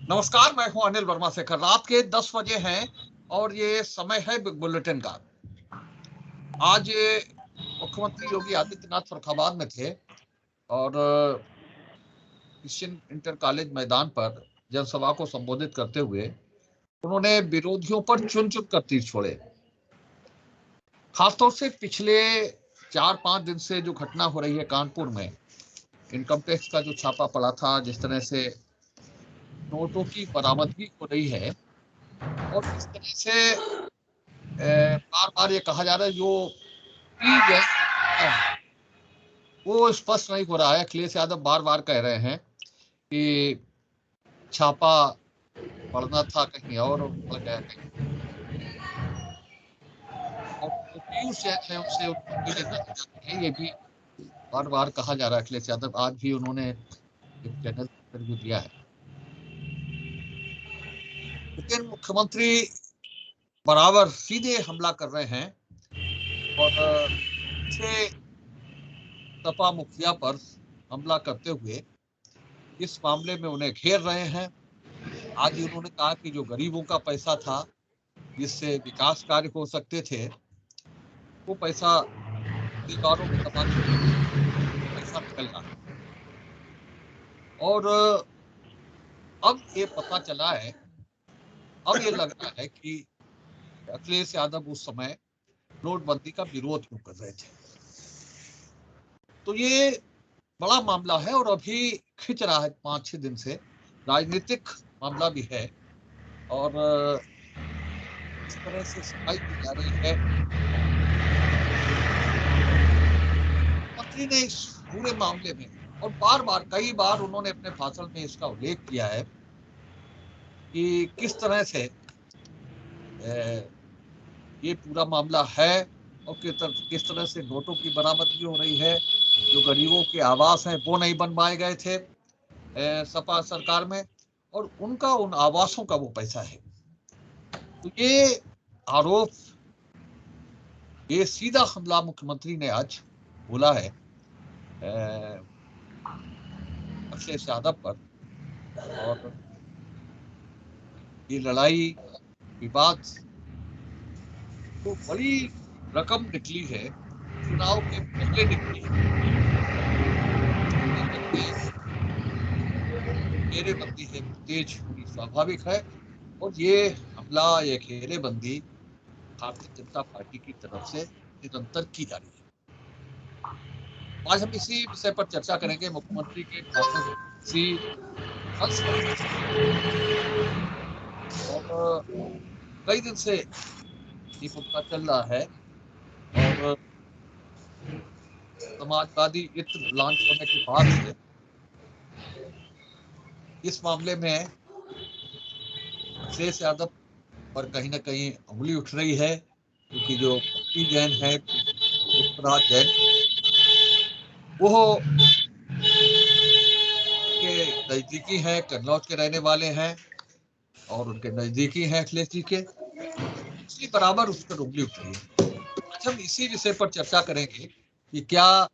नमस्कार, मैं हूं अनिल वर्मा शेखर। रात के 10 बजे हैं और ये समय है बिग बुलेटिन का। आज मुख्यमंत्री योगी आदित्यनाथ फरुखाबाद में थे और क्रिश्चियन इंटर कॉलेज मैदान पर जनसभा को संबोधित करते हुए उन्होंने विरोधियों पर चुन चुन कर तीर छोड़े। खासतौर से पिछले 4-5 दिन से जो घटना हो रही है कानपुर में, इनकम टैक्स का जो छापा पड़ा था, जिस तरह से नोटों की बरामदगी हो रही है और जिस तरह से बार बार ये कहा जा रहा है जो चीज है वो स्पष्ट नहीं हो रहा है। अखिलेश यादव बार बार कह रहे हैं कि छापा पड़ना था कहीं और पड़ गया कहीं, और जो पीयूष जैन है उनसे उनको मिले नहीं जाते हैं, ये भी बार बार कहा जा रहा है। अखिलेश यादव आज भी उन्होंने एक चैनल इंटरव्यू दिया है, लेकिन मुख्यमंत्री बराबर सीधे हमला कर रहे हैं और से सपा मुखिया पर हमला करते हुए इस मामले में उन्हें घेर रहे हैं। आज ही उन्होंने कहा कि जो गरीबों का पैसा था, जिससे विकास कार्य हो सकते थे, वो पैसा दीवारों में दबा पैसा निकल रहा है। और अब ये पता चला है, अब ये लग रहा है कि अखिलेश यादव उस समय नोटबंदी का विरोध क्यों कर रहे थे। तो ये बड़ा मामला है और अभी खिंच रहा है 5-6 दिन से, राजनीतिक मामला भी है और इस तरह से सफाई की जा रही है। मंत्री ने इस पूरे मामले में और बार बार कई बार उन्होंने अपने भाषण में इसका उल्लेख किया है कि किस तरह से ये पूरा मामला है और किस तरह से नोटों की बरामदगी हो रही है। जो गरीबों के आवास हैं वो नहीं बनवाए गए थे सपा सरकार में, और उनका उन आवासों का वो पैसा है। तो ये आरोप, ये सीधा हमला मुख्यमंत्री ने आज बोला है अखिलेश यादव पर। और ये लड़ाई विवाद तो बड़ी रकम निकली है, चुनाव के पहले निकली है, घेरेबंदी है तेज होनी स्वाभाविक है। और ये हमला, ये घेरेबंदी भारतीय जनता पार्टी की तरफ से निरंतर की जा रही है। आज हम इसी विषय पर चर्चा करेंगे। मुख्यमंत्री के भाषण सी अंश और कई दिन से ये मुद्दा चल रहा है और समाजवादी इत्र लॉन्च होने के बाद से इस मामले में अखिलेश यादव पर कहीं ना कहीं उंगली उठ रही है, क्योंकि जो पति जैन है पुष्पराज जैन, वो के नजदीकी हैं, कन्नौज के रहने वाले हैं और उनके नजदीकी हैं अखिलेश जी के, इसलिए बराबर उस पर उंगली उठ रही है। आज हम इसी विषय पर चर्चा करेंगे कि क्या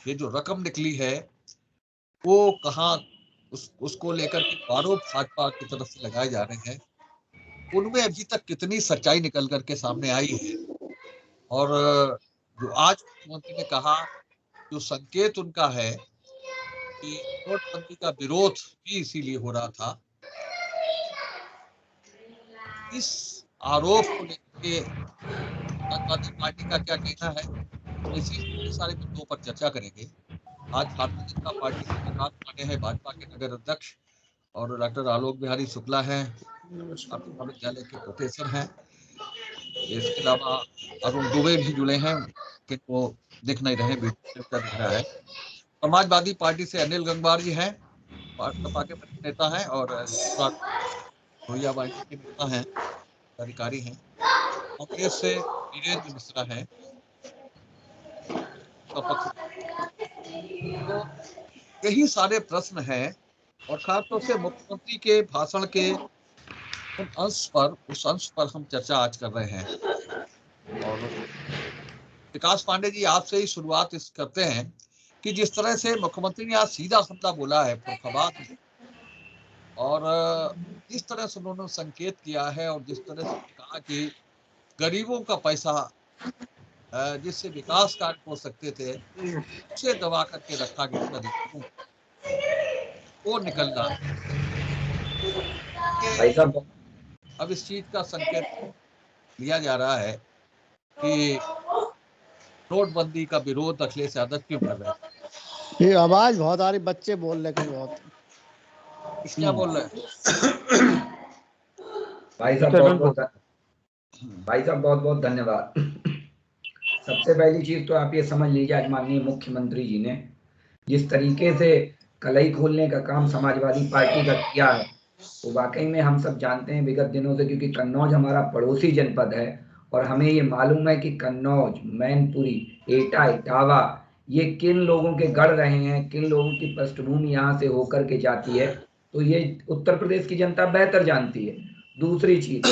ये जो रकम निकली है वो कहाँ, उसको लेकर के आरोप भाजपा की तरफ से लगाए जा रहे हैं, उनमें अभी तक कितनी सच्चाई निकल करके सामने आई है। और जो आज मुख्यमंत्री ने कहा, जो संकेत उनका है कि नोटबंदी का विरोध भी इसीलिए हो रहा था, इस आरोप को लेकर के समाजवादी पार्टी का क्या कहना है, इसी सारे मुद्दों पर चर्चा करेंगे। आज भारतीय जनता पार्टी से प्रकाश पांडे हैं, भाजपा के नगर अध्यक्ष, और डॉक्टर आलोक बिहारी शुक्ला हैं, भारतीय महाविद्यालय के प्रोफेसर हैं। इसके अलावा अरुण दुबे भी जुड़े हैं, किनको दिख नहीं रहे, वीडियो दिख रहा है। समाजवादी पार्टी से अनिल गंगवार जी हैं, सपा के वरिष्ठ नेता हैं और लोहिया पार्टी के नेता हैं, अधिकारी हैं। कांग्रेस से वीरेंद्र मिश्रा हैं, पक्ष। तो यही सारे प्रश्न हैं और खासतौर से मुख्यमंत्री के भाषण के उस अंश पर हम चर्चा आज कर रहे हैं। और विकास पांडे जी, आपसे ही शुरुआत इस करते हैं कि जिस तरह से मुख्यमंत्री ने आज सीधा हमला बोला है फरुखाबाद में, और जिस तरह से उन्होंने संकेत किया है और जिस तरह से कहा कि गरीबों का पैसा जिससे विकास कार्य हो सकते थे उसे दबा करके रखा गया था रिजर्वों, वो निकल रहा भाई है। साहब, अब इस चीज का संकेत लिया जा रहा है कि नोटबंदी का विरोध अखिलेश यादव क्यों कर रहे हैं। ये आवाज बहुत आ रही, बच्चे बोल रहे कहीं बहुत। क्या बोल रहे हैं भाई साहब बहुत बहुत धन्यवाद। सबसे पहली चीज तो आप ये समझ लीजिए, आज माननीय मुख्यमंत्री जी ने जिस तरीके से कलई खोलने का काम समाजवादी पार्टी का किया है, वो वाकई में हम सब जानते हैं विगत दिनों से, क्योंकि कन्नौज हमारा पड़ोसी जनपद है और हमें ये मालूम है कि कन्नौज, मैनपुरी, एटा, इटावा ये किन लोगों के गढ़ रहे हैं, किन लोगों की पृष्ठभूमि यहाँ से होकर के जाती है, तो ये उत्तर प्रदेश की जनता बेहतर जानती है। दूसरी चीज,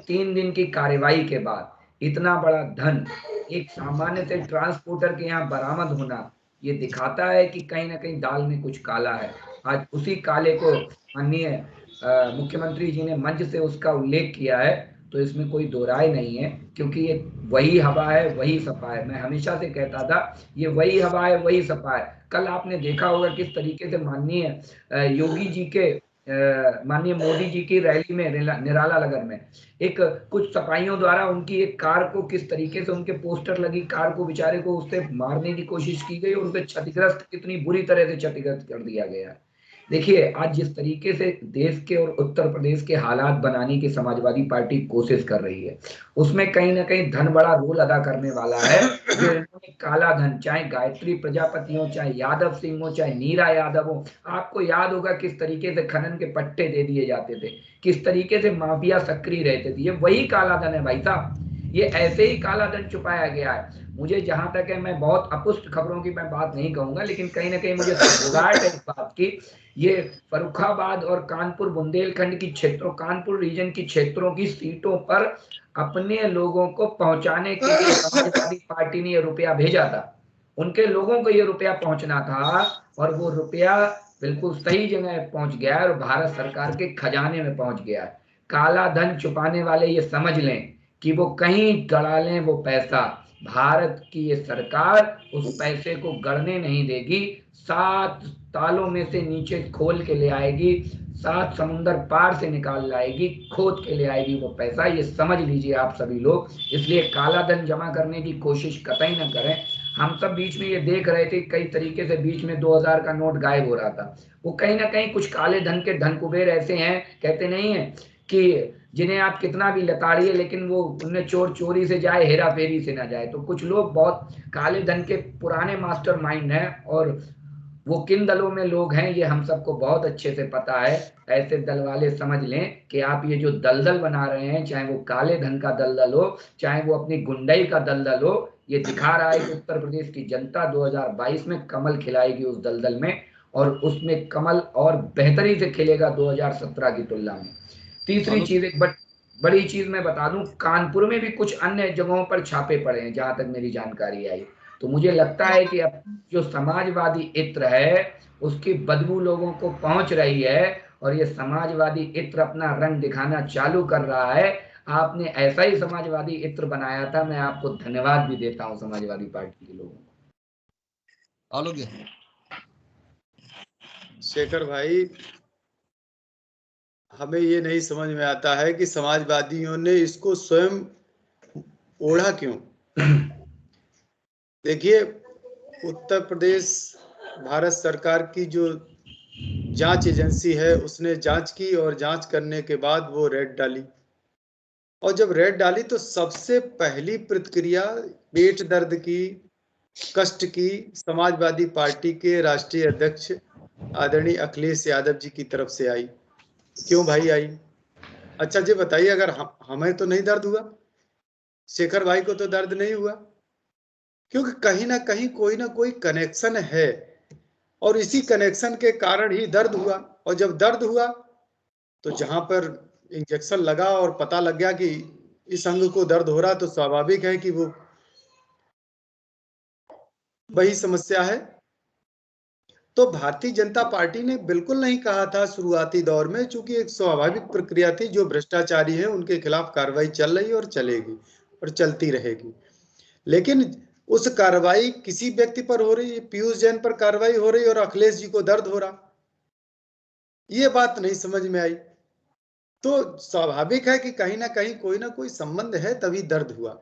तीन दिन की कार्रवाई के बाद इतना बड़ा धन एक सामान्य से ट्रांसपोर्टर के यहाँ बरामद होना, ये दिखाता है कि कहीं ना कहीं दाल में कुछ काला है। आज उसी काले को माननीय मुख्यमंत्री जी ने मंच से उसका उल्लेख किया है, तो इसमें कोई दो राय नहीं है, क्योंकि ये वही हवा है वही सपा है। मैं हमेशा से कहता था ये वही हवा है वही सपा है। कल आपने देखा होगा किस तरीके से माननीय योगी जी के माननीय मोदी जी की रैली में निराला नगर में एक कुछ सपाइयों द्वारा उनकी एक कार को किस तरीके से उनके पोस्टर लगी कार को बेचारे को उससे मारने की कोशिश की गई और उसे क्षतिग्रस्त, कितनी बुरी तरह से क्षतिग्रस्त कर दिया गया। देखिए आज जिस तरीके से देश के और उत्तर प्रदेश के हालात बनाने की समाजवादी पार्टी कोशिश कर रही है, उसमें कहीं ना कहीं धन बड़ा रोल अदा करने वाला है। जो इन्होंने काला धन, चाहे गायत्री प्रजापति हो, चाहे यादव सिंह हो, चाहे नीरा यादव हो, आपको याद होगा किस तरीके से खनन के पट्टे दे दिए जाते थे, किस तरीके से माफिया सक्रिय रहते थे। ये वही काला धन है भाई साहब, ये ऐसे ही काला धन छुपाया गया है। मुझे जहां तक है, मैं बहुत अपुष्ट खबरों की मैं बात नहीं कहूंगा, लेकिन कहीं ना कहीं मुझे घबराहट है इस बात की, ये फर्रुखाबाद और कानपुर बुंदेलखंड की क्षेत्रों, कानपुर रीजन की क्षेत्रों की सीटों पर अपने लोगों को पहुंचाने के लिए समाजवादी पार्टी ने ये रुपया भेजा था। उनके लोगों को ये रुपया पहुंचना था और वो रुपया बिल्कुल सही जगह पहुंच गया है और भारत सरकार के खजाने में पहुंच गया है। काला धन छुपाने वाले ये समझ लें कि वो कहीं गड़ा लें वो पैसा, भारत की ये सरकार उस पैसे को गड़ने नहीं देगी। 7 तालों में से नीचे खोल के ले आएगी, 7 समुंदर पार से निकाल लाएगी, खोद के ले आएगी वो पैसा, ये समझ लीजिए आप सभी लोग। इसलिए काला धन जमा करने की कोशिश कतई न करें। हम सब बीच में ये देख रहे थे कई तरीके से, बीच में 2000 का नोट गायब हो रहा था। वो कहीं ना कहीं कुछ काले धन के धन कुबेर ऐसे हैं, कहते नहीं है कि जिन्हें आप कितना भी लताड़िए लेकिन वो उनने चोर चोरी से जाए हेरा फेरी से ना जाए। तो कुछ लोग बहुत काले धन के पुराने मास्टरमाइंड हैं और वो किन दलों में लोग हैं ये हम सबको बहुत अच्छे से पता है। ऐसे दल वाले समझ लें कि आप ये जो दलदल बना रहे हैं, चाहे वो काले धन का दलदल हो, चाहे वो अपनी गुंडाई का दलदल हो, ये दिखा रहा है कि उत्तर प्रदेश की जनता 2022 में कमल खिलाएगी उस दलदल में, और उसमें कमल और बेहतरी से खिलेगा 2017 की तुलना में। तीसरी चीज, एक बड़ी चीज मैं बता दूं, कानपुर में भी कुछ अन्य जगहों पर छापे पड़े हैं जहां तक मेरी जानकारी आई। तो मुझे लगता है कि अब जो समाजवादी इत्र है उसकी बदबू लोगों को पहुंच रही है और ये समाजवादी इत्र अपना रंग दिखाना चालू कर रहा है। आपने ऐसा ही समाजवादी इत्र बनाया था, मैं आपको धन्यवाद भी देता हूं समाजवादी पार्टी के लोगों को। आलोक शेखर भाई, हमें ये नहीं समझ में आता है कि समाजवादियों ने इसको स्वयं ओढ़ा क्यों। देखिए, उत्तर प्रदेश भारत सरकार की जो जांच एजेंसी है उसने जांच की और जांच करने के बाद वो रेड डाली, और जब रेड डाली तो सबसे पहली प्रतिक्रिया पेट दर्द की, कष्ट की समाजवादी पार्टी के राष्ट्रीय अध्यक्ष आदरणीय अखिलेश यादव जी की तरफ से आई। क्यों भाई आई? अच्छा जी बताइए, अगर हमें तो नहीं दर्द हुआ, शेखर भाई को तो दर्द नहीं हुआ, क्योंकि कहीं ना कहीं कोई ना कोई कनेक्शन है और इसी कनेक्शन के कारण ही दर्द हुआ। और जब दर्द हुआ तो जहां पर इंजेक्शन लगा और पता लग गया कि इस अंग को दर्द हो रहा, तो स्वाभाविक है कि वो वही समस्या है। तो भारतीय जनता पार्टी ने बिल्कुल नहीं कहा था शुरुआती दौर में, चूंकि एक स्वाभाविक प्रक्रिया थी, जो भ्रष्टाचारी है उनके खिलाफ कार्रवाई चल रही और चलेगी और चलती रहेगी। लेकिन उस कार्रवाई किसी व्यक्ति पर हो रही है, पीयूष जैन पर कार्रवाई हो रही और अखिलेश जी को दर्द हो रहा, ये बात नहीं समझ में आई। तो स्वाभाविक है कि कहीं ना कहीं कोई ना कोई संबंध है, तभी दर्द हुआ।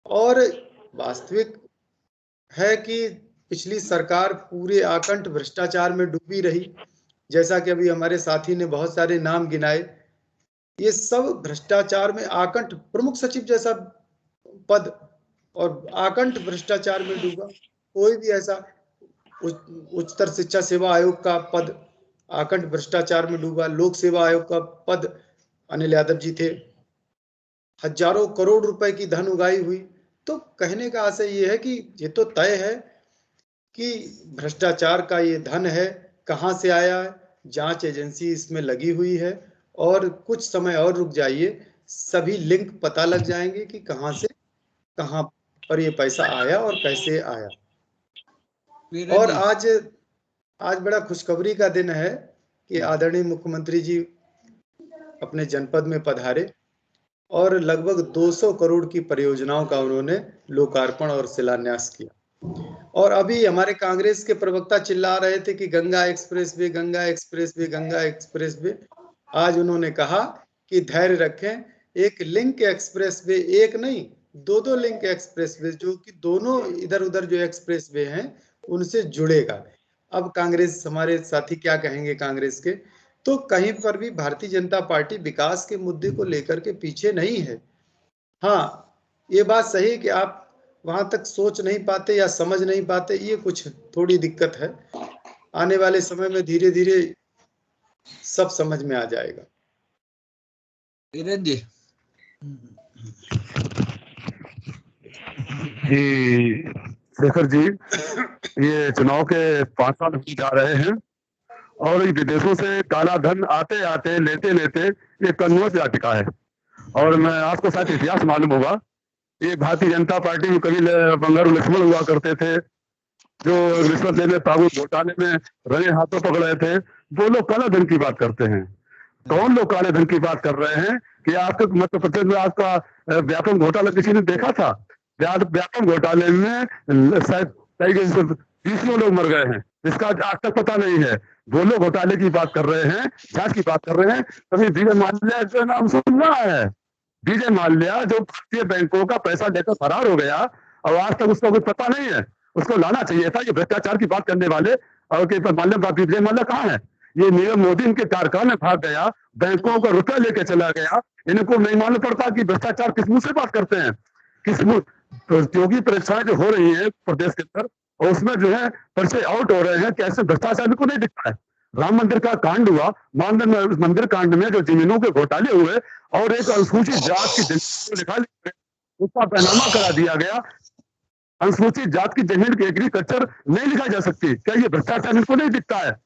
और वास्तविक है कि पिछली सरकार पूरे आकंठ भ्रष्टाचार में डूबी रही, जैसा कि अभी हमारे साथी ने बहुत सारे नाम गिनाए। ये सब भ्रष्टाचार में आकंठ, प्रमुख सचिव जैसा पद और आकंठ भ्रष्टाचार में डूबा। कोई भी ऐसा उच्चतर शिक्षा सेवा आयोग का पद आकंठ भ्रष्टाचार में डूबा। लोक सेवा आयोग का पद अनिल यादव जी थे। हजारों करोड़ रुपए की धन उगाही हुई। तो कहने का आशय ये है कि ये तो तय है कि भ्रष्टाचार का ये धन है, कहां से आया है, जांच एजेंसी इसमें लगी हुई है और कुछ समय और रुक जाइए, सभी लिंक पता लग जाएंगे कि कहां से कहां पर ये पैसा आया और कैसे आया। और आज बड़ा खुशखबरी का दिन है कि आदरणीय मुख्यमंत्री जी अपने जनपद में पधारे और लगभग 200 करोड़ की परियोजनाओं का उन्होंने लोकार्पण और शिलान्यास किया। और अभी हमारे कांग्रेस के प्रवक्ता चिल्ला रहे थे कि Ganga express way, Ganga express way, Ganga express way. आज उन्होंने कहा कि धैर्य रखें, एक लिंक एक्सप्रेस वे, एक नहीं 2-2 लिंक एक्सप्रेस वे, जो कि दोनों इधर उधर जो एक्सप्रेस वे हैं उनसे जुड़ेगा। अब कांग्रेस, हमारे साथी क्या कहेंगे कांग्रेस के, तो कहीं पर भी भारतीय जनता पार्टी विकास के मुद्दे को लेकर के पीछे नहीं है। हाँ, ये बात सही है कि आप वहां तक सोच नहीं पाते या समझ नहीं पाते, ये कुछ थोड़ी दिक्कत है। आने वाले समय में धीरे धीरे सब समझ में आ जाएगा। जी शेखर जी, ये चुनाव के 5 साल होने जा रहे हैं और विदेशों से काला धन आते आते लेते लेते ये कन्नौज जा टिका है। और मैं आपको शायद इतिहास मालूम होगा, ये भारतीय जनता पार्टी में कभी बंगारू लक्ष्मण हुआ करते थे, जो रिश्वत लेने ताबूत घोटाले में रंगे हाथों पकड़ रहे थे। वो लोग काला धन की बात करते हैं। कौन लोग काले धन की बात कर रहे हैं कि आपके मध्य प्रदेश में आपका व्यापम घोटाला किसी ने देखा था? व्यापम घोटाले में शायद 20 लोग मर गए हैं, इसका आज तक पता नहीं है। वो लोग घोटाले की बात कर रहे हैं, जांच की बात कर रहे हैं। कभी विजय माल्या का नाम सुना है? विजय माल्या जो भारतीय बैंकों का पैसा लेकर फरार हो गया और आज तक उसका कुछ पता नहीं है। उसको लाना चाहिए था। ये भ्रष्टाचार की बात करने वाले और विजय माल्या कहाँ है? ये नीरव मोदी इनके कारखाने में भाग गया, बैंकों का रुपया लेके चला गया। इनको नहीं मालूम पड़ता कि भ्रष्टाचार किस मुंह से बात करते हैं, किस मुंह। प्रतियोगी परीक्षाएं जो हो रही है प्रदेश के अंदर, और उसमें जो है परिचय आउट हो रहे हैं, कैसे भ्रष्टाचार इनको नहीं दिखता है। राम मंदिर का कांड हुआ, मंदिर कांड में जो जमीनों के घोटाले हुए और एक अनुसूचित जात की जमीन उसका पैनामा करा दिया गया। अनुसूचित जात की जमीन की एग्रीकल्चर नहीं लिखा जा सकती। क्या ये भ्रष्टाचार इनको नहीं दिखता है?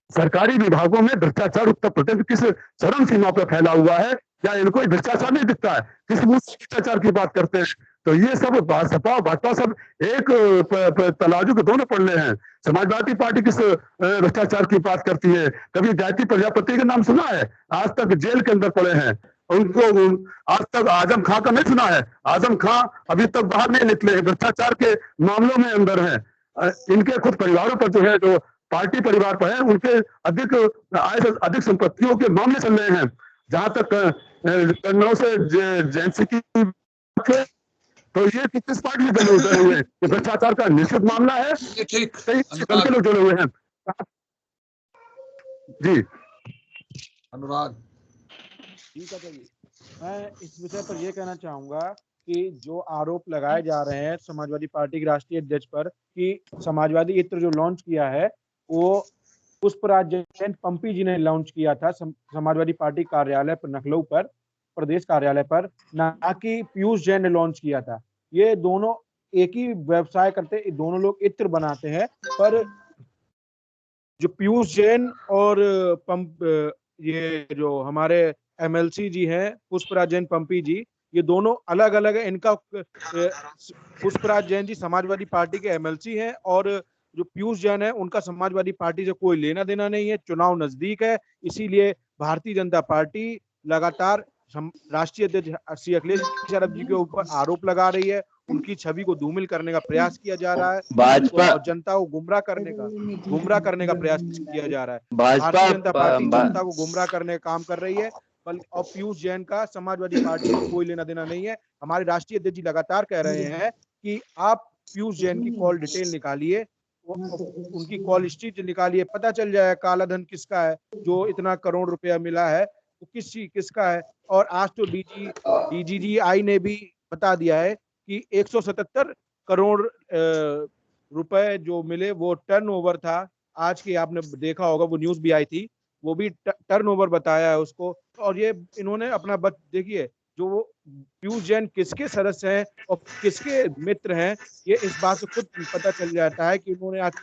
सरकारी विभागों में भ्रष्टाचार उत्तर प्रदेश किस चरम सीमा पर फैला हुआ है? क्या इनको भ्रष्टाचार नहीं दिखता है? किस मुंह से भ्रष्टाचार की बात करते हैं? तो ये सब सपा भाजपा सब एक तराजू के दोनों पड़े हैं। समाजवादी पार्टी किस भ्रष्टाचार की बात करती है? कभी गायत्री प्रजापति का नाम सुना है? आज तक जेल के अंदर पड़े हैं। उनको आज तक आजम खां का नहीं सुना है? आजम खां अभी तक बाहर नहीं निकले हैं, भ्रष्टाचार के मामलों में अंदर हैं। इनके खुद परिवारों पर जो है, जो पार्टी परिवार पर है, उनके अधिक आय से अधिक संपत्तियों के मामले चल रहे हैं। जहां तक कन्नौज से जेएनसी की, तो ये किस पार्टी में जुड़े हुए हैं? ये भ्रष्टाचार का निश्चित मामला है। ठीक, कई लोग जुड़े हुए हैं जी। अनुराग, ठीक है। मैं इस विषय पर यह कहना चाहूंगा कि जो आरोप लगाए जा रहे हैं समाजवादी पार्टी के राष्ट्रीय अध्यक्ष पर कि समाजवादी इत्र जो लॉन्च किया है वो पुष्पराज जैन पंपी जी ने लॉन्च किया था समाजवादी पार्टी कार्यालय पर, लखनऊ पर, प्रदेश कार्यालय पर, ना कि पीयूष जैन ने लॉन्च किया था। ये दोनों एक ही व्यवसाय करते, दोनों लोग इत्र बनाते हैं, पर जो पीयूष जैन और ये जो हमारे एमएलसी जी हैं पुष्पराज जैन पंपी जी, ये दोनों अलग अलग है। इनका पुष्पराज जैन जी समाजवादी पार्टी के एमएलसी हैं और जो पीयूष जैन है उनका समाजवादी पार्टी से कोई लेना देना नहीं है। चुनाव नजदीक है, इसीलिए भारतीय जनता पार्टी लगातार राष्ट्रीय अध्यक्ष श्री अखिलेश यादव जी के ऊपर आरोप लगा रही है, उनकी छवि को धूमिल करने का प्रयास किया जा रहा है, भाजपा और जनता को गुमराह करने का प्रयास किया जा रहा है। भारतीय जनता पार्टी जनता को गुमराह करने का काम कर रही है, और पीयूष जैन का समाजवादी पार्टी से कोई लेना देना नहीं है। हमारे राष्ट्रीय अध्यक्ष जी लगातार कह रहे हैं कि आप पीयूष जैन की कॉल डिटेल निकालिए, उनकी कॉल हिस्ट्री निकालिए, पता चल जाए काला धन किसका है, जो इतना करोड़ रुपया मिला है वो किसका है। और आज तो DGGI ने भी बता दिया है कि 177 करोड़ रुपए जो मिले वो टर्नओवर था। आज की आपने देखा होगा, वो न्यूज भी आई थी, वो भी टर्नओवर बताया है उसको। और ये इन्होंने अपना देखिए, जो वो पीयूष जैन किसके सदस्य हैं और किसके मित्र हैं, ये इस बात से खुद पता चल जाता है कि उन्होंने आज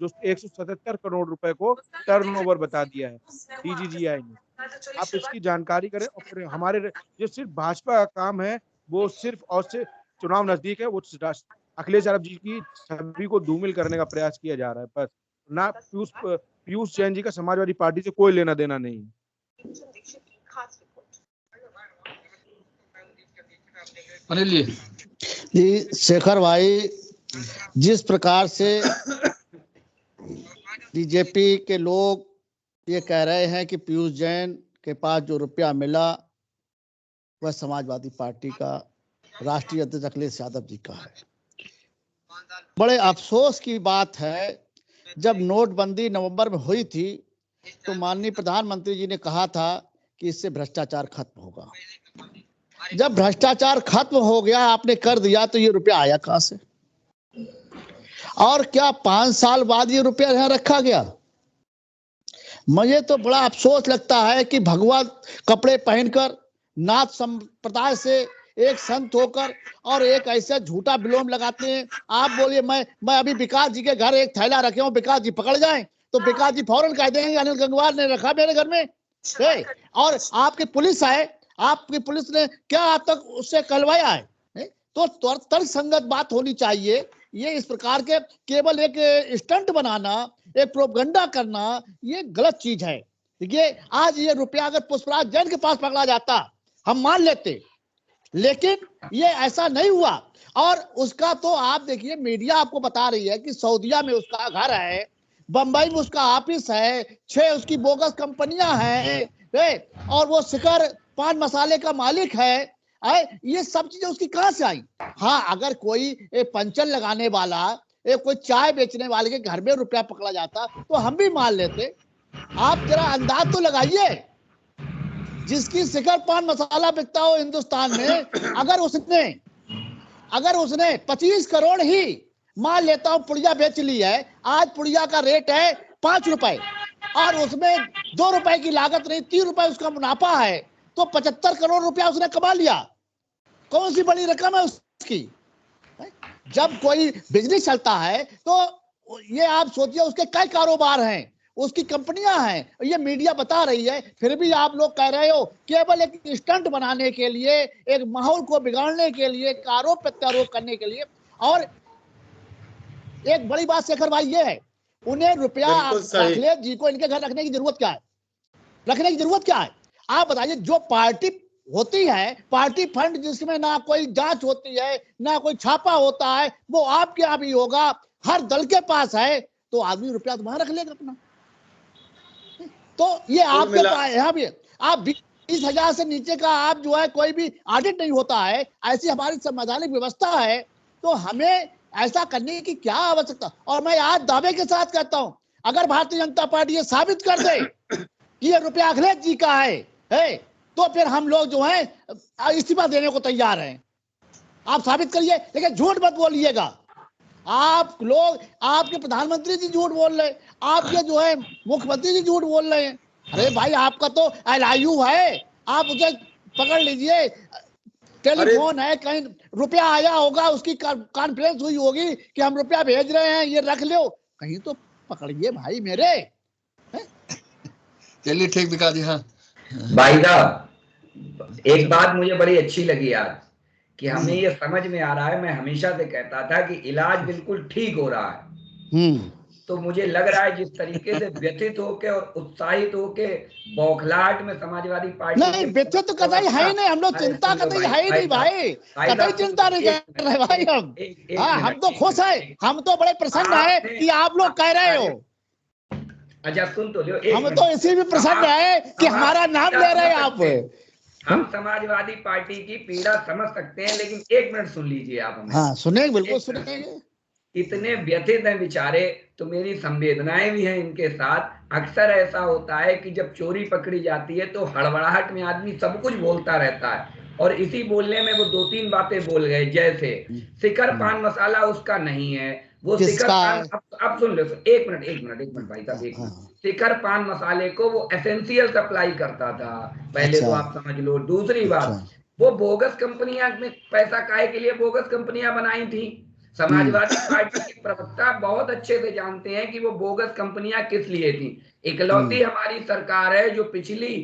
जो 177 करोड़ रुपए को टर्नओवर बता दिया है DGGI ने। आप इसकी जानकारी करें। और फिर हमारे जो सिर्फ भाजपा का काम है, वो सिर्फ और सिर्फ चुनाव नजदीक है, वो अखिलेश यादव जी की छवि को धूमिल करने का प्रयास किया जा रहा है, बस। ना पीयूष जैन जी का समाजवादी पार्टी से कोई लेना देना नहीं है। अनिल जी, शेखर भाई, जिस प्रकार से बीजेपी के लोग ये कह रहे हैं कि पीयूष जैन के पास जो रुपया मिला वह समाजवादी पार्टी का राष्ट्रीय अध्यक्ष अखिलेश यादव जी का है। बड़े अफसोस की बात है, जब नोटबंदी नवंबर में हुई थी तो माननीय प्रधानमंत्री जी ने कहा था कि इससे भ्रष्टाचार खत्म होगा। जब भ्रष्टाचार खत्म हो गया, आपने कर दिया, तो ये रुपया आया कहां से? और क्या 5 साल बाद ये रुपया यहां रखा गया? मुझे तो बड़ा अफसोस लगता है कि भगवा कपड़े पहनकर, नाथ संप्रदाय से एक संत होकर और एक ऐसा झूठा विलोम लगाते हैं। आप बोलिए, मैं अभी विकास जी के घर एक थैला रखे हूं, विकास जी पकड़ जाएं तो विकास जी फौरन कह देंगे अनिल गंगवार ने रखा मेरे घर में। और आपकी पुलिस आए, आपकी पुलिस ने क्या आप तक उससे कहलवाया है? तो तर्क संगत बात होनी चाहिए। ये इस प्रकार के केवल एक स्टंट बनाना, एक प्रोपगंडा करना, ये गलत चीज है। देखिए, आज ये रुपया अगर पुष्पराज जैन के पास पकड़ा जाता हम मान लेते, लेकिन ये ऐसा नहीं हुआ। और उसका तो आप देखिए, मीडिया आपको बता रही है कि सऊदीया में उसका घर है, बंबई में उसका ऑफिस है, 6 उसकी बोगस कंपनियां हैं, और वो शिखर पान मसाले का मालिक है। ये सब चीजें उसकी कहां से आई? हाँ, अगर कोई पंचर लगाने वाला, कोई चाय बेचने वाले के घर में रुपया पकड़ा जाता तो हम भी मान लेते। आप जरा अंदाज तो लगाइए, जिसकी शिखर पान मसाला बिकता हो हिंदुस्तान में, अगर उसने 25 करोड़ ही मान लेता हूं पुड़िया बेच ली है, आज पुड़िया का रेट है 5 रुपए और उसमें 2 रुपए की लागत नहीं, 3 रुपए उसका मुनाफा है, तो 75 करोड़ रुपया उसने कमा लिया। कौन सी बड़ी रकम है उसकी? जब कोई बिजनेस चलता है तो ये आप सोचिए, उसके कई कारोबार हैं, उसकी कंपनियां हैं, ये मीडिया बता रही है। फिर भी आप लोग कह रहे हो केवल एक स्टंट बनाने के लिए, एक माहौल को बिगाड़ने के लिए, एक आरोप प्रत्यारोप करने के लिए। और एक बड़ी बात शेखर भाई ये है, उन्हें रुपया अखिलेश जी को इनके घर रखने की जरूरत क्या है? रखने की जरूरत क्या है? आप बताइए। जो पार्टी होती है, पार्टी फंड जिसमें ना कोई जांच होती है, ना कोई छापा होता है, वो आपके यहाँ भी होगा, हर दल के पास है, तो आदमी रुपया तो वहां रख लेगा अपना। तो ये आपके पास यहाँ भी आप 20,000 से नीचे का आप जो है कोई भी ऑडिट नहीं होता है, ऐसी हमारी संवैधानिक व्यवस्था है। तो हमें ऐसा करने की क्या आवश्यकता? और मैं आज दावे के साथ कहता हूं, अगर भारतीय जनता पार्टी ये साबित कर दे कि ये रुपया अखिलेश जी का है, तो फिर हम लोग जो है इस्तीफा देने को तैयार हैं। आप साबित करिए, लेकिन झूठ मत बोलिएगा। आप लोग, आपके प्रधानमंत्री जी झूठ बोल रहे, आपके जो है मुख्यमंत्री जी झूठ बोल रहे हैं। अरे भाई, आपका तो LIU है, आप उसे पकड़ लीजिए, टेलीफोन है, कहीं रुपया आया होगा, उसकी कॉन्फ्रेंस हुई होगी कि हम रुपया भेज रहे हैं, ये रख लो, कहीं तो पकड़िए भाई मेरे। चलिए ठीक विकास जी। हाँ भाई साहब, एक बात मुझे बड़ी अच्छी लगी आज कि हमें ये समझ में आ रहा है, मैं हमेशा से कहता था कि इलाज बिल्कुल ठीक हो रहा है, तो मुझे लग रहा है जिस तरीके से व्यथित होके और उत्साहित होके बौखलाहट में समाजवादी पार्टी नहीं, व्यथित तो कतई है ही नहीं, हम लोग चिंता कतई है ही नहीं भाई, कतई चिंता नहीं कर रहे भाई हम। हाँ, हम तो खुश है, हम तो बड़े प्रसन्न है कि आप लोग कह रहे हो। अच्छा सुन तो लो, हम तो इसी में प्रसन्न है कि हमारा नाम ले रहे हैं आप। हम समाजवादी पार्टी की पीड़ा समझ सकते हैं, लेकिन एक मिनट सुन लीजिए आप हमें। हाँ सुनेंगे, बिल्कुल सुनेंगे। इतने व्यथित हैं बेचारे, तो मेरी संवेदनाएं भी हैं इनके साथ। अक्सर ऐसा होता है कि जब चोरी पकड़ी जाती है तो हड़बड़ाहट में आदमी सब कुछ बोलता रहता है, और इसी बोलने में वो 2-3 बातें बोल गए, जैसे शिखर पान मसाला उसका नहीं है, वो शिखर पान, अब सुन लो, एक मिनट भाई साहब, एक मिनट। शिखर पान मसाले को वो एसेंशियल सप्लाई करता था पहले, तो आप समझ लो। दूसरी बात, वो बोगस कंपनियां में पैसा काहे के लिए बोगस कंपनियां बनाई थी? समाजवादी पार्टी के प्रवक्ता बहुत अच्छे से जानते हैं कि वो बोगस कंपनियां किस लिए थी। इकलौती हमारी सरकार है जो पिछली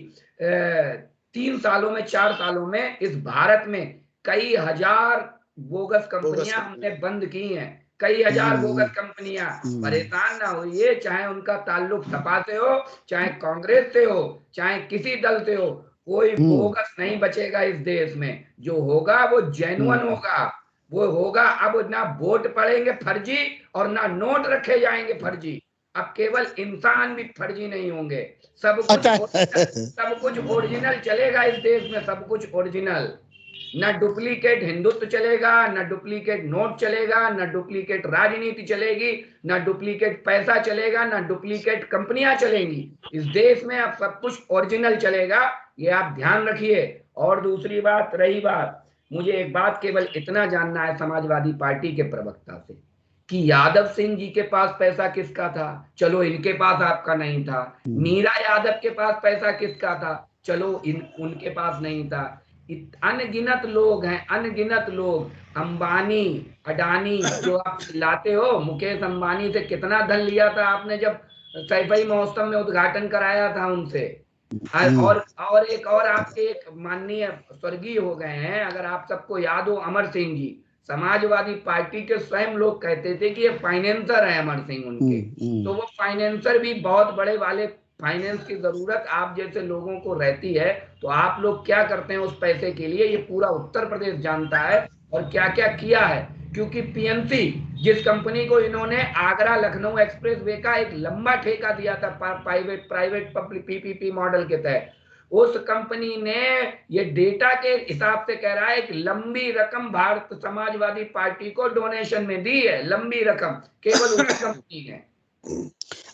3 सालों में 4 सालों में इस भारत में कई हजार बोगस कंपनियां हमने बंद की हैं, कई हजार बोगस कंपनियां। परेशान ना होइए, चाहे उनका ताल्लुक सपा से हो, चाहे कांग्रेस से हो, चाहे किसी दल से हो, कोई बोगस नहीं बचेगा इस देश में। जो होगा वो जेन्युइन होगा, वो होगा। अब ना वोट पड़ेंगे फर्जी और ना नोट रखे जाएंगे फर्जी। अब केवल इंसान भी फर्जी नहीं होंगे, सब कुछ ओरिजिनल चलेगा इस देश में, सब कुछ ओरिजिनल। ना डुप्लीकेट हिंदुत्व चलेगा, ना डुप्लीकेट नोट चलेगा, ना डुप्लीकेट राजनीति चलेगी, ना डुप्लीकेट पैसा चलेगा, ना डुप्लीकेट कंपनियां चलेंगी इस देश में। अब सब कुछ ओरिजिनल चलेगा, ये आप ध्यान रखिए। और दूसरी बात, रही बात, मुझे एक बात केवल इतना जानना है समाजवादी पार्टी के प्रवक्ता से कि यादव सिंह जी के पास पैसा किसका था? चलो इनके पास आपका नहीं था। मीरा यादव के पास पैसा किसका था? चलो उनके पास नहीं था। अनगिनत लोग हैं, अनगिनत लोग। अंबानी, अडानी जो आप चिल्लाते हो, मुकेश अंबानी से कितना धन लिया था आपने जब सैफई महोत्सव में उद्घाटन कराया था उनसे। और एक और आपके एक माननीय स्वर्गीय हो गए हैं, अगर आप सबको याद हो, अमर सिंह जी, समाजवादी पार्टी के स्वयं लोग कहते थे कि ये फाइनेंसर है अमर सिंह उनके। तो वो फाइनेंसर भी बहुत बड़े वाले, फाइनेंस की जरूरत आप जैसे लोगों को रहती है, तो आप लोग क्या करते हैं उस पैसे के लिए, ये पूरा उत्तर प्रदेश जानता है, और क्या क्या किया है। क्योंकि पीएनसी जिस कंपनी को इन्होंने आगरा लखनऊ एक्सप्रेसवे का एक लंबा ठेका दिया था प्राइवेट पब्लिक पीपीपी मॉडल के तहत, उस कंपनी ने ये डेटा के हिसाब से कह रहा है कि लंबी रकम भारत समाजवादी पार्टी को डोनेशन में दी है, लंबी रकम केवल उस कंपनी ने।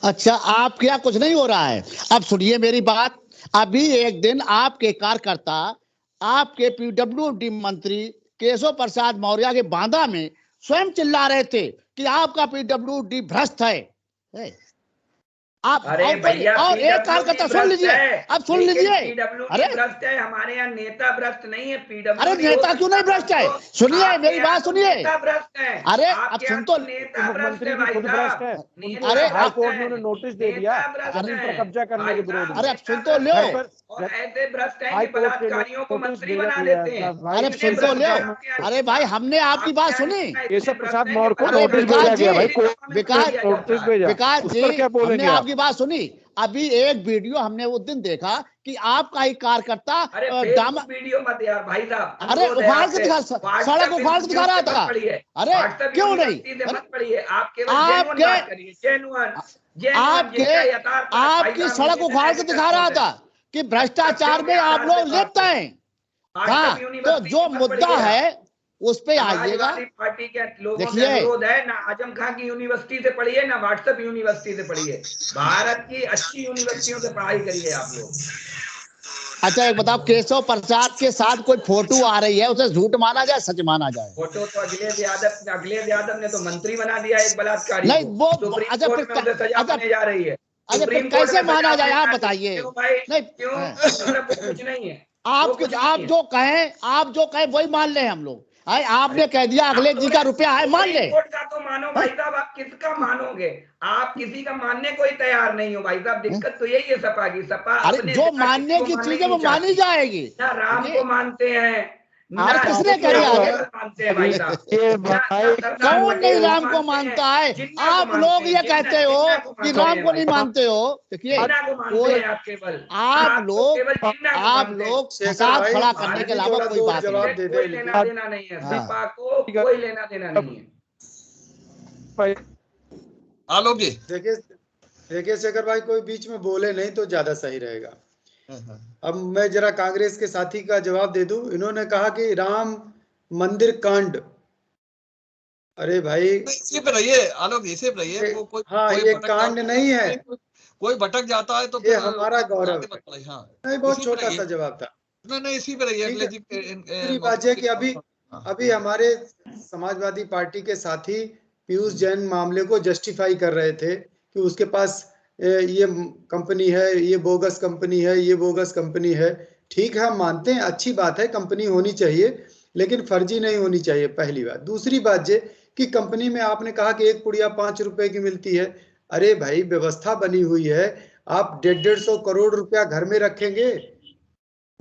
अच्छा, आप क्या कुछ नहीं हो रहा है? अब सुनिए मेरी बात। अभी एक दिन आपके कार्यकर्ता आपके पीडब्ल्यूडी मंत्री केशव प्रसाद मौर्य के बांदा में स्वयं चिल्ला रहे थे कि आपका पीडब्ल्यूडी भ्रष्ट है। आप अरे भैया, और एक कार्यकर्ता सुन लीजिए, अब सुन लीजिए। अरे भ्रष्ट है, हमारे यहाँ नेता भ्रष्ट नहीं है, पीडब्ल्यूडी। अरे नेता क्यों नहीं भ्रष्ट है? सुनिए मेरी बात सुनिए। भ्रष्ट है। अरे अब सुन तो, मुख्यमंत्री भी खुद भ्रष्ट है। अरे हाई कोर्ट ने नोटिस दे दिया जमीन पर कब्जा करने के विरोध में। अरे अब सुन तो लो, ऐसे भ्रष्ट हैं कि बलात्कारियों को मंत्री बना देते हैं। अरे सुन तो लो। अरे भाई, हमने आपकी बात सुनी। केशव प्रसाद मौर्य को नोटिस भेजा गया भाई, विकास जी, हमने आपकी बात सुनी। अभी एक वीडियो हमने उस दिन देखा कि आपका ही कार्यकर्ता वीडियो मत यार भाई साहब, अरे उखाड़ के दिखा, सड़क उखाड़ के दिखा रहा था। अरे क्यों नहीं? आपकी सड़क उखाड़ के दिखा रहा था कि भ्रष्टाचार में आप लोग लिप्त हैं। हाँ, तो जो मुद्दा है उस पे आइएगा। पार्टी के लोगों से अनुरोध है, ना आजम खां की यूनिवर्सिटी से पढ़िए, ना व्हाट्सएप यूनिवर्सिटी से पढ़िए, भारत की अच्छी यूनिवर्सिटियों से पढ़ाई करिए आप लोग। अच्छा एक बताओ, केशव प्रसाद के साथ कोई फोटो आ रही है, उसे झूठ माना जाए सच माना जाए? फोटो तो अखिलेश यादव ने तो मंत्री बना दिया एक बलात्कारी नहीं, वो अच्छा फिर जा रही है। अच्छा फिर कैसे माना जाए आप बताइए? नहीं कुछ नहीं है। आप जो कहें वही मान ले हम लोग। आपने कह दिया अखिलेश जी का रुपया है, मान ले। का तो मानो भाई साहब, आप किसका मानोगे? आप किसी का मानने को ही तैयार नहीं हो भाई साहब। दिक्कत तो यही है सपा की। सपा अरे जो मानने की चीज है वो मानी जाएगी। ना राम को मानते हैं, अरे किसने कह दिया आगे? मानते हैं भाई साहब, ये ना भाई सरदार कौन नहीं पटेल राम को मानते हैं, मानता है? जिन्ना को आप मानते लोग हैं, ये जिन्ना- कहते हो जिन्ना को कि मानते राम हैं को नहीं भाई। मानते हो। देखिए जिन्ना को मानते कोई हैं आप केवल, आप आप तो लोग केवल जिन्ना को आप मानते हैं। लोग शेखर फसाद भाई, खड़ा करने के जी अलावा थोड़ा कोई दो बात जवाब नहीं। दे कोई दे लेना देना नहीं है, हाँ। सपा को कोई लेना देना नहीं है। आलोक जी। देखिए शेखर भाई, कोई बीच में बोले नहीं तो ज्यादा सही रहेगा। अब मैं जरा कांग्रेस के साथी का जवाब दे दूं। इन्होंने कहा कि राम मंदिर कांड, अरे भाई इसी पे रहिए आलोक, इसी पे रहिए। कोई हाँ, कोई ये भटक कांड जाता नहीं है, कोई भटक जाता है तो ये फिर हमारा गौरव है। बताइए। हाँ, नहीं, बहुत इसी पे छोटा रहिए। सा जवाब था। नहीं, इसी पे रहिए। ठीक अगले है। जी दूसरी बात है कि अभी हमारे समाजवादी पार्टी के साथी पीयूष जैन मामले को जस्टिफाई कर रहे थे कि उसके पास ये कंपनी है, ये बोगस कंपनी है, ये बोगस कंपनी है। ठीक है, हम मानते हैं, अच्छी बात है, कंपनी होनी चाहिए, लेकिन फर्जी नहीं होनी चाहिए, पहली बात। दूसरी बात ये कि कंपनी में आपने कहा कि एक पुड़िया 5 रुपए की मिलती है। अरे भाई, व्यवस्था बनी हुई है, आप 150 करोड़ रुपया घर में रखेंगे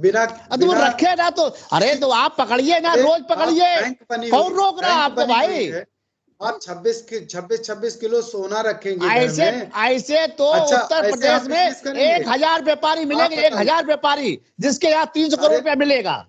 बिना अब वो रखे ना तो, अरे तो आप पकड़िए ना, रोज पकड़िए, बैंक बनी कौन हुई- रोक रहा है बैंक आपको बनी हुई भाई? है। आप 26 किलो सोना रखेंगे घर ऐसे में। ऐसे तो अच्छा, उत्तर ऐसे प्रदेश आप में बिजनेस करेंगे? 1000 व्यापारी मिलेंगे, बताइए। 1000 व्यापारी, जिसके यहाँ 300 करोड़ अरे, रुपया मिलेगा।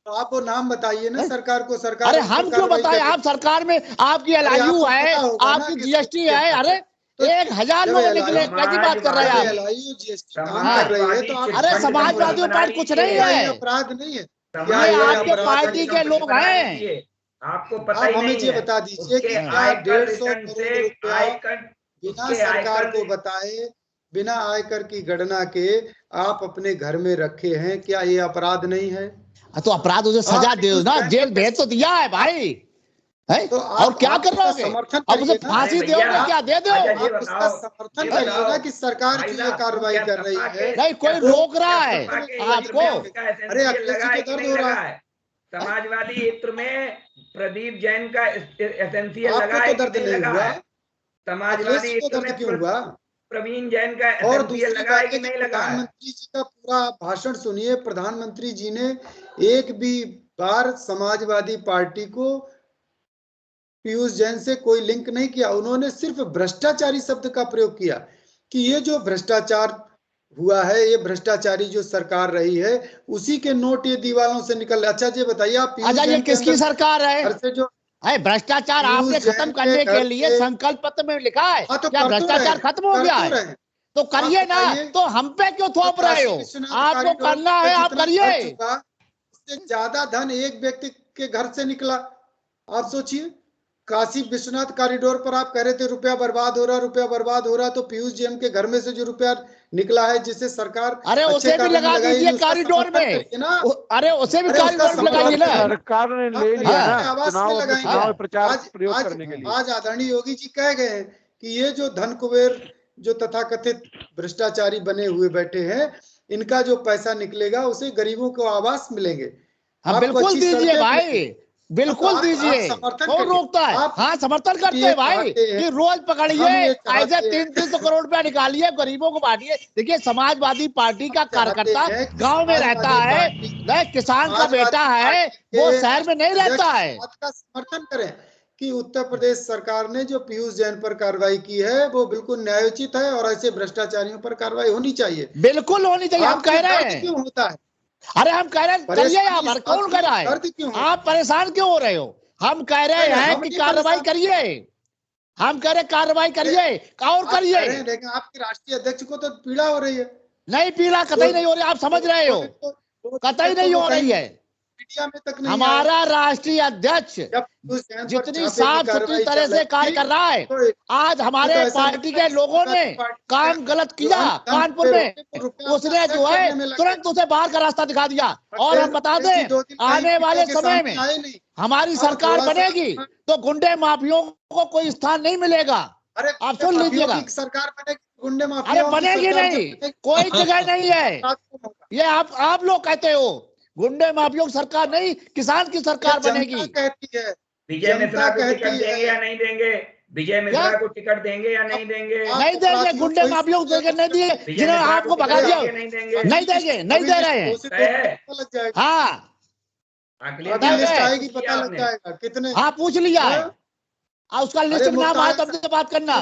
तो आप वो नाम बताइए ना सरकार को। सरकार अरे उस पर हम क्यों कार्रवाई बताएं? करे। आप सरकार में आपकी अरे LIU आपको है, पता होगा ना आपकी कि GST है। अरे तो 1000 जब लोगों निकले, LIU कैसी बात कर रहे हैं जब आप? LIU GST काम समाजवादी कर रही है तो आप अरे चिटफंड समाजवादी कंपनी पार्टी बना कुछ नहीं लीजिए। क्या ये है, अपराध नहीं है? क्या ये ये आपके अपराध पार्टी नहीं के है? लोग हैं। आपको पता आप ही हमें नहीं ये है। बता दीजिए उसके कि आयकर 150 रिटर्न करोड़ से रुपया आयकर बिना उसके सरकार आयकर को बताए, बिना आयकर की गणना के आप अपने घर में रखे हैं, क्या ये अपराध नहीं है? तो अपराध उसे सजा आप दे ना, जेल भेज तो दिया है भाई, है? तो और क्या कर उसका रहोगे? समर्थन अब उसे करिए ना। फांसी अरे भैया, दोगे क्या? दे दो। अच्छा, ये आप उसका बताओ, समर्थन ये करिए बताओ, ना कि सरकार भाई क्यों ये साहब, कार्रवाई क्या कर रही सपा है। के- नहीं, कोई क्या रोक रहा सपा है के इत्र आपको। में उसका अरे एसेंशियल अखिलेश जी लगा है को कि दर्द नहीं हो रहा लगा है। है? समाजवादी इत्र में प्रदीप जैन का एसेंशियल आपको लगा तो है कि दर्द नहीं नहीं लगा हुआ? है? अखिलेश समाजवादी जी को इत्र दर्द में क्यों हुआ? प्रवीण जैन का और एसेंशियल दूसरी लगा है बात कि है कि नहीं लगा है? प्रधानमंत्री जी का पूरा भाषण सुनिए। प्रधानमंत्री जी ने एक भी बार समाजवादी पार्टी को पीयूष जैन से कोई लिंक नहीं किया। उन्होंने सिर्फ भ्रष्टाचारी शब्द का प्रयोग किया कि ये जो भ्रष्टाचार हुआ है, ये भ्रष्टाचारी जो सरकार रही है, उसी के नोट ये दीवारों से निकल। अच्छा जी बताइए, आप पीयूष अच्छा, ये जैन के किसकी अंदर सरकार है? घर से जो है भ्रष्टाचार पीयूष आपने जैन खत्म के करने के घर लिए से- संकल्प पत्र में लिखा है। हाँ, तो क्या कर तो भ्रष्टाचार रहे खत्म हो कर गया तो है? रहे हैं। तो करिए आप ना, बताइए, तो हम पे क्यों थोप तो रहे काशी हो? विश्वनाथ आपको कॉरिडोर करना पे है, आप जितना करिए। खर्च हुआ, उससे ज्यादा धन एक व्यक्ति के घर से निकला। आप सोचिए, काशी विश्वनाथ कॉरिडोर पर आप कह रहे थे रुपया बर्बाद हो रहा, रुपया बर्बाद हो रहा, तो पीयूष जैन के घर में से जो रुपया निकला है, जिसे सरकार अरे अच्छे उसे भी कार्य में लगा लगाएगी, दीजिए उसका कॉरिडोर समर्थन में। करिए ना। अरे उसे भी अरे उसका कॉरिडोर में लगाइए समर्थन ना। करिए। सरकार ने आप ले लिया ना अपने आवाज चुनाव, से अपने लगाएंगे। चुनाव प्रचार आज प्रयोग आज करने के लिए। आज आदरणीय योगी जी कह गए हैं कि ये जो धन कुबेर, जो तथाकथित भ्रष्टाचारी बने हुए बैठे हैं, इनका जो पैसा निकलेगा उसे गरीबों को आवास मिलेंगे, हाँ आपको बिल्कुल अच्छी दीजिए सड़कें भाई, मिलेंगी। बिल्कुल आप दीजिए। समर्थन कौन करिए। रोकता है? आप हाँ समर्थन करते ये हैं भाई चाहते हैं, कि रोज पकड़िए, हम ये ऐसे चाहते हैं, 300 करोड़ रुपया निकालिए, गरीबों को बांटिए। देखिए, समाजवादी पार्टी का चाहते कार्यकर्ता हैं कि गांव में रहता समाजवादी है, पार्टी वह किसान का बेटा समाजवादी है, पार्टी वो के शहर में नहीं राष्ट्रीय रहता अध्यक्ष है। इस बात का समर्थन करें कि उत्तर प्रदेश सरकार ने जो पीयूष जैन पर कार्रवाई की है वो बिल्कुल न्यायोचित है और ऐसे भ्रष्टाचारियों पर कार्रवाई होनी चाहिए। बिल्कुल होनी चाहिए, हम आपको कह रहे दर्द हैं। क्यों होता है? अरे हम कह रहे हैं करिए, परेशानी आप इस बात कौन की कर रहा है? दर्द क्यों होता आप परेशान क्यों हो रहे हो? हम कह रहे नहीं, हैं हम कि नहीं कार्रवाई परेशान। करिए, हम कह रहे कार्रवाई करिए और आप करिए। कह रहे हैं, लेकिन आपके राष्ट्रीय अध्यक्ष को तो पीड़ा हो रही है। नहीं पीड़ा कतई नहीं हो रही, आप समझ रहे हो, कतई नहीं हो रही है। मीडिया में तक नहीं हमारा राष्ट्रीय अध्यक्ष जब पीयूष जैन पर जितनी छापे की साफ सुथरी कार्रवाई तरह चल से रही कार्य थी, कर रहा है, तो आज हमारे तो ऐसा पार्टी लगता है के लोगों ने समाजवादी पार्टी काम के गलत जो किया धन कानपुर पे में, रोके को रुपया उसने अपना जो सेट है करने में लग तुरंत गए। उसे बाहर का रास्ता दिखा दिया। और हम बता अखिलेश जी दें, 2 दिन कहीं आने वाले मीडिया के समय सामने में आए नहीं। हमारी अब सरकार थोड़ा सा- बनेगी तो गुंडे माफियों को कोई स्थान नहीं मिलेगा। अरे आप सुन माफियों लीजिएगा। की सरकार बनेगी, गुंडे अरे माफियाओं की बनेगी सरकार जब नहीं, बनेगी, कोई जगह नहीं है। अपराध कौन होगा? ये आप लोग कहते हो, गुंडे माफियों की सरकार नहीं, किसान की सरकार ये बनेगी। जनता कहती है, विजय मिश्रा को कहती टिकट देंगे है। या नहीं देंगे? विजय मिश्रा को टिकट देंगे या नहीं देंगे? नहीं देंगे, गुंडे माफियों को टिकट नहीं दिए, विजय जिन्होंने मिश्रा आपको को भगा टिकट दिया। देंगे नहीं देंगे? नहीं देंगे, नहीं दे रहे हैं। घोषित होने में लग जाएगा। हाँ अखिलेश अभी है। लिस्ट यादव आएगी, पता लग आपने। जाएगा कितने। हाँ पूछ लिया है। हाँ? और उसका लिस्ट अरे में नाम आया तब मुख्तार से बात करना।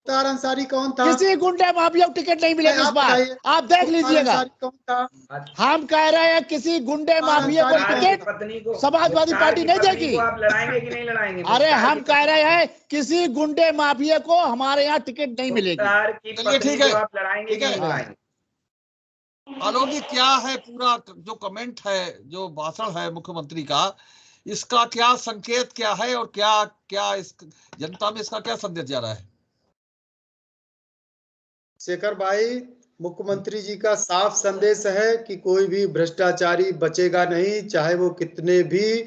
मुख्तार अंसारी कौन था? किसी गुंडे माफिया को टिकट नहीं मिलेगी इस आप बार, बताइए, आप देख मुख्तार लीजिएगा। अंसारी कौन था? हम कह रहे हैं किसी गुंडे मुख्तार माफिया को अंसारी मुख्तार कौन की टिकट था? पत्नी को, समाजवादी मुख्तार पार्टी की नहीं पत्नी देगी। को आप लड़ाएंगे कि नहीं लड़ाएंगे? अरे मुख्तार हम की कह पत्नी, रहे हैं किसी गुंडे माफिया को हमारे यहाँ टिकट नहीं मिलेगी। मुख्तार की चलिए पत्नी ठीक है, को आप लड़ाएंगे ठीक कि है। नहीं लड़ाएंगे? आलोक जी, क्या है पूरा जो कमेंट है, जो भाषण है मुख्यमंत्री का, इसका क्या संकेत क्या है और क्या क्या इस जनता में इसका क्या संदेश जा रहा है? शेखर भाई, मुख्यमंत्री जी का साफ संदेश है कि कोई भी भ्रष्टाचारी बचेगा नहीं, चाहे वो कितने भी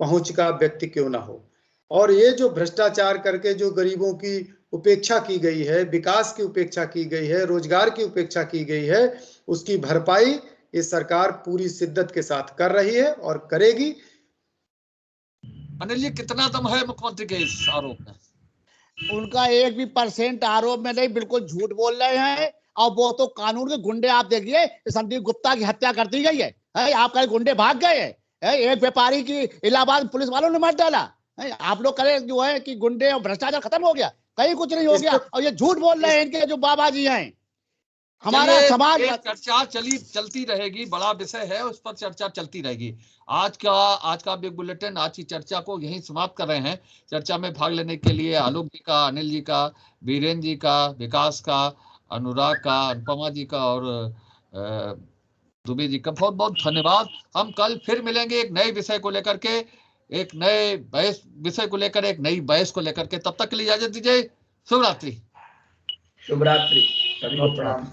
पहुंच का व्यक्ति क्यों ना हो। और ये जो भ्रष्टाचार करके जो गरीबों की उपेक्षा की गई है, विकास की उपेक्षा की गई है, रोजगार की उपेक्षा की गई है, उसकी भरपाई ये सरकार पूरी शिद्दत के साथ कर रही है और करेगी। अनिल जी, कितना दम है मुख्यमंत्री के इस आरोप में? उनका 1% आरोप में नहीं, बिल्कुल झूठ बोल रहे हैं। और वो तो कानून के गुंडे, आप देखिए संदीप गुप्ता की हत्या कर दी गई है, आप कहे गुंडे भाग गए हैं, एक व्यापारी की इलाहाबाद पुलिस वालों ने मार डाला है। आप लोग कहे जो है कि गुंडे और भ्रष्टाचार खत्म हो गया, कहीं कुछ नहीं हो गया। और ये झूठ बोल रहे हैं इनके जो बाबा जी हैं। हमारा चलिए, समाज ये चर्चा चलती रहेगी, बड़ा विषय है, उस पर चर्चा चलती रहेगी। आज का बिग बुलेटिन, आज की चर्चा को यहीं समाप्त कर रहे हैं। चर्चा में भाग लेने के लिए आलोक जी का, अनिल जी का, वीरेंद्र जी का, विकास का, अनुराग का, अनुपमा जी का और दुबे जी का बहुत बहुत धन्यवाद। हम कल फिर मिलेंगे एक नए विषय को लेकर के, एक नए बहस विषय को लेकर, एक नई बहस को लेकर के। तब तक के लिए इजाजत दीजिए। शुभ रात्रि। शुभ रात्रि, सभी को प्रणाम।